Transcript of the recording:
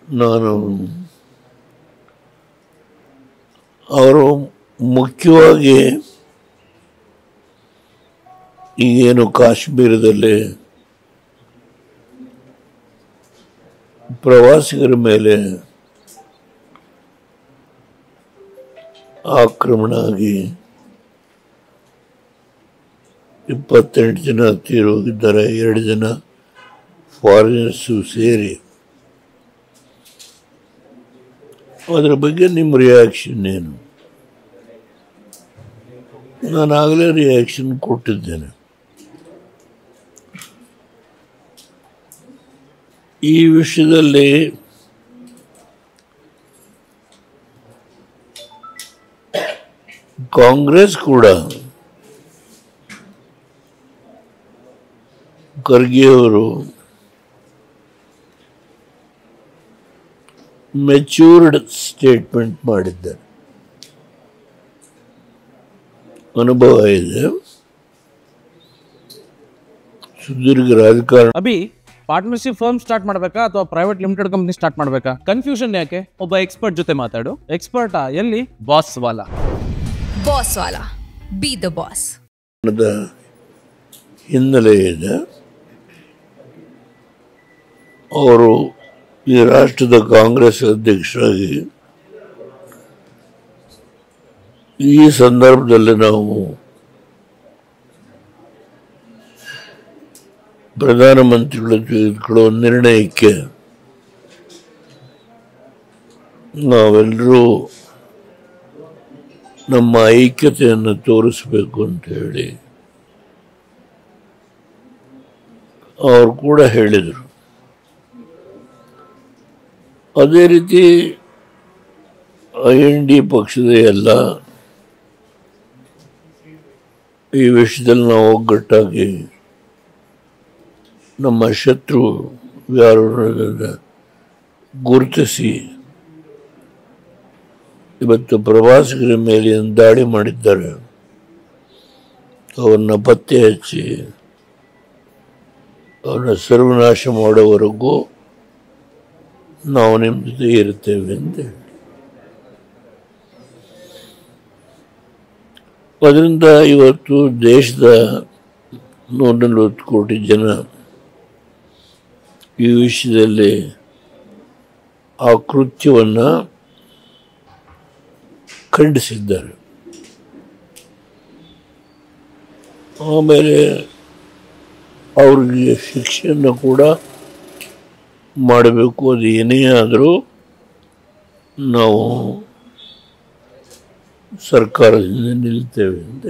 ನಾನು ಅವರು ಮುಖ್ಯವಾಗಿ ಈಗೇನು ಕಾಶ್ಮೀರದಲ್ಲಿ ಪ್ರವಾಸಿಗರ ಮೇಲೆ ಆಕ್ರಮಣ ಆಗಿ 28 ಜನ ತೀರೋಗಿದ್ದಾರೆ, 2 ಜನ ಫಾರಿನರ್ಸು ಸೇರಿ. ಅದರ ಬಗ್ಗೆ ನಿಮ್ಮ ರಿಯಾಕ್ಷನ್ ಏನು? ನಾನು ಆಗಲೇ ರಿಯಾಕ್ಷನ್ ಕೊಟ್ಟಿದ್ದೇನೆ. ಈ ವಿಷಯದಲ್ಲಿ ಕಾಂಗ್ರೆಸ್ ಕೂಡ ಖರ್ಗೆ ಅವರು ಮೆಚ್ಯೂರ್ಡ್ ಸ್ಟೇಟ್ಮೆಂಟ್ ಮಾಡಿದ್ದಾರೆ. ಅನುಭವ ಇದೆ, ಸುದೀರ್ಘ ರಾಜಕಾರಣ. ಪಾರ್ಟ್ನರ್ಶಿಪ್ ಫರ್ಮ್ ಸ್ಟಾರ್ಟ್ ಮಾಡಬೇಕಾ ಅಥವಾ ಪ್ರೈವೇಟ್ ಲಿಮಿಟೆಡ್ ಕಂಪನಿ ಸ್ಟಾರ್ಟ್ ಮಾಡಬೇಕಾ? ಕನ್ಫ್ಯೂಷನ್ ಯಾಕೆ? ಒಬ್ಬ ಎಕ್ಸ್ಪರ್ಟ್ ಜೊತೆ ಮಾತಾಡು. ಎಕ್ಸ್ಪರ್ಟಾ? ಎಲ್ಲಿ? Boss Vala. B the boss. ಹಿನ್ನೆಲೆ ಇದೆ. ಅವರು ಈ ರಾಷ್ಟ್ರದ ಕಾಂಗ್ರೆಸ್ ಅಧ್ಯಕ್ಷರಾಗಿ ಈ ಸಂದರ್ಭದಲ್ಲಿ ನಾವು ಪ್ರಧಾನಮಂತ್ರಿಗಳು ತೆಗೆದುಕೊಳ್ಳುವ ನಿರ್ಣಯಕ್ಕೆ ನಾವೆಲ್ಲರೂ ನಮ್ಮ ಐಕ್ಯತೆಯನ್ನು ತೋರಿಸಬೇಕು ಅಂತ ಹೇಳಿ ಅವರು ಕೂಡ ಹೇಳಿದರು. ಅದೇ ರೀತಿ IND ಪಕ್ಷದ ಎಲ್ಲ ಈ ವಿಷಯದಲ್ಲಿ ನಾವು ಒಗ್ಗಟ್ಟಾಗಿ ನಮ್ಮ ಶತ್ರು ಯಾರು ಗುರುತಿಸಿ ಇವತ್ತು ಪ್ರವಾಸಿಗರ ಮೇಲೆ ದಾಳಿ ಮಾಡಿದ್ದಾರೆ, ಅವನ್ನ ಪತ್ತೆ ಹಚ್ಚಿ ಅವನ್ನ ಸರ್ವನಾಶ ಮಾಡೋವರೆಗೂ ನಾವು ನಿಮ್ಮ ಜೊತೆ ಇರ್ತೇವೆ ಅಂತ ಹೇಳಿ. ಅದರಿಂದ ಇವತ್ತು ದೇಶದ 140 ಕೋಟಿ ಜನ ಈ ವಿಷಯದಲ್ಲಿ ಆ ಕೃತ್ಯವನ್ನು ಖಂಡಿಸಿದ್ದಾರೆ. ಆಮೇಲೆ ಅವ್ರಿಗೆ ಶಿಕ್ಷೆಯನ್ನು ಕೂಡ ಮಾಡಬೇಕು. ಅದು ಏನೇ ಆದರೂ ನಾವು ಸರ್ಕಾರದಿಂದ ನಿಲ್ತೇವೆ ಅಂತ